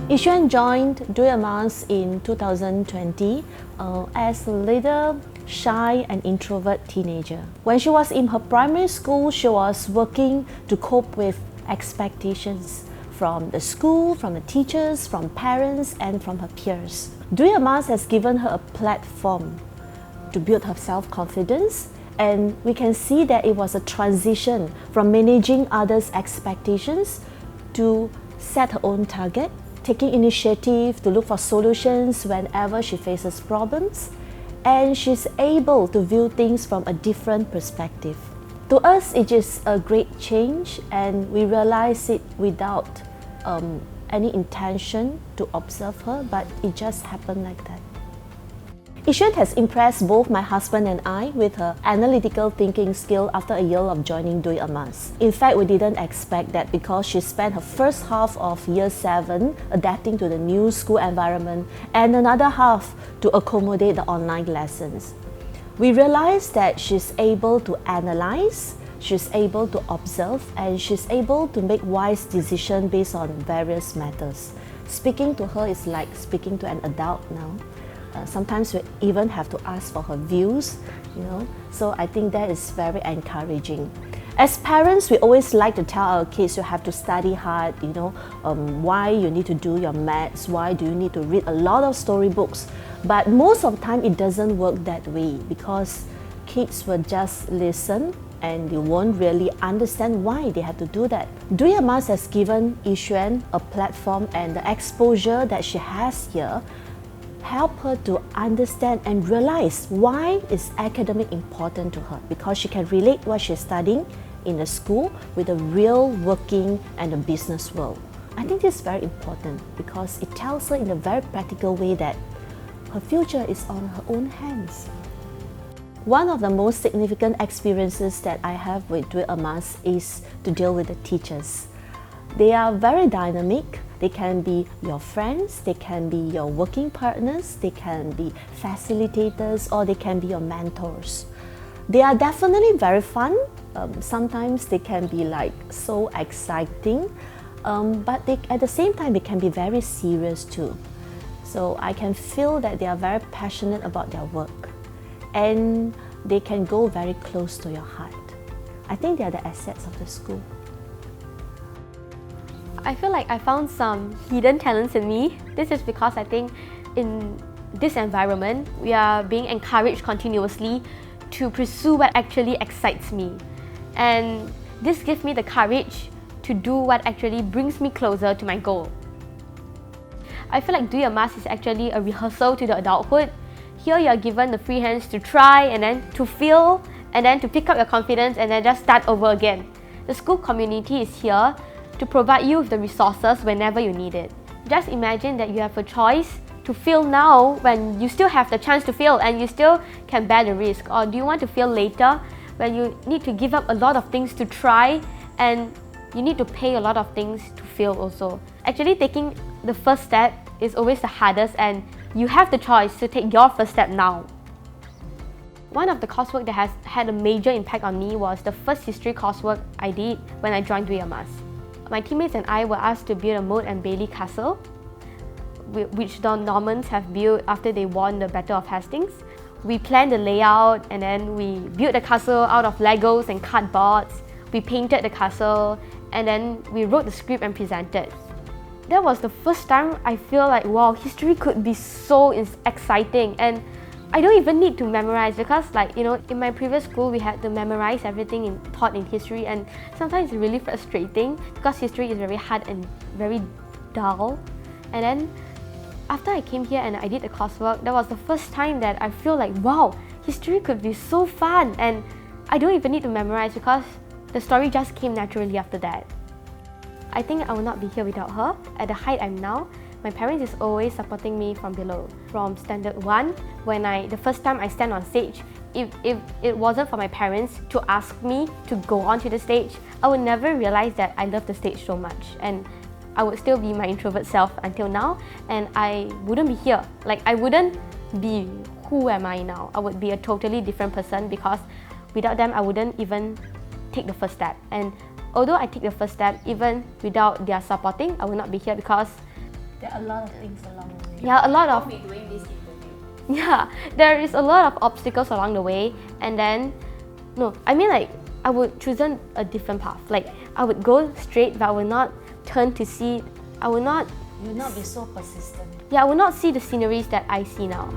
Yixuan joined Emas in 2020 as a little shy and introvert teenager. When she was in her primary school, she was working to cope with expectations from the school, from the teachers, from parents, and from her peers. Emas has given her a platform to build her self-confidence, and we can see that it was a transition from managing others' expectations to set her own target, taking initiative to look for solutions whenever she faces problems, and she's able to view things from a different perspective. To us, it is a great change, and we realize it without any intention to observe her, but it just happened like that. Yixuan has impressed both my husband and I with her analytical thinking skill after a year of joining Emas. In fact, we didn't expect that because she spent her first half of year 7 adapting to the new school environment and another half to accommodate the online lessons. We realized that she's able to analyze, she's able to observe, and she's able to make wise decisions based on various matters. Speaking to her is like speaking to an adult now. Sometimes we even have to ask for her views, so I think that is very encouraging. As parents, we always like to tell our kids you have to study hard, why you need to do your maths, why do you need to read a lot of storybooks. But most of the time it doesn't work that way because kids will just listen and you won't really understand why they have to do that. Emas has given Yixuan a platform, and the exposure that she has here help her to understand and realize why is academic important to her, because she can relate what she's studying in the school with the real working and the business world. I think this is very important because it tells her in a very practical way that her future is on her own hands. One of the most significant experiences that I have with Emas is to deal with the teachers. They are very dynamic. They can be your friends, they can be your working partners, they can be facilitators, or they can be your mentors. They are definitely very fun. Sometimes they can be like so exciting, but at the same time, they can be very serious too. So I can feel that they are very passionate about their work, and they can go very close to your heart. I think they are the assets of the school. I feel like I found some hidden talents in me. This is because I think in this environment, we are being encouraged continuously to pursue what actually excites me. And this gives me the courage to do what actually brings me closer to my goal. I feel like Emas is actually a rehearsal to the adulthood. Here you are given the free hands to try and then to feel and then to pick up your confidence and then just start over again. The school community is here to provide you with the resources whenever you need it. Just imagine that you have a choice to fail now when you still have the chance to fail and you still can bear the risk, or do you want to fail later when you need to give up a lot of things to try and you need to pay a lot of things to fail also. Actually, taking the first step is always the hardest, and you have the choice to take your first step now. One of the coursework that has had a major impact on me was the first history coursework I did when I joined Emas. My teammates and I were asked to build a moat and Bailey castle, which the Normans have built after they won the Battle of Hastings. We planned the layout and then we built the castle out of Legos and cardboards. We painted the castle and then we wrote the script and presented. That was the first time I feel like, wow, history could be so exciting, and I don't even need to memorize because in my previous school we had to memorize everything taught in history, and sometimes it's really frustrating because history is very hard and very dull. And then after I came here and I did the coursework, that was the first time that I feel like, wow, history could be so fun, and I don't even need to memorize because the story just came naturally after that. I think I would not be here without her. At the height I'm now, my parents is always supporting me from below. From standard 1, the first time I stand on stage, if it wasn't for my parents to ask me to go onto the stage, I would never realize that I love the stage so much, and I would still be my introvert self until now, and I wouldn't be here. I wouldn't be who am I now. I would be a totally different person because without them I wouldn't even take the first step. And although I take the first step, even without their supporting, I would not be here because There are a lot of things along the way. Yeah, a lot of We'll be doing this interview. yeah, there is a lot of obstacles along the way, and then no, I mean like I would choose a different path. Like I would go straight, but I would not turn to see. I would not. You will not be so persistent. Yeah, I would not see the sceneries that I see now.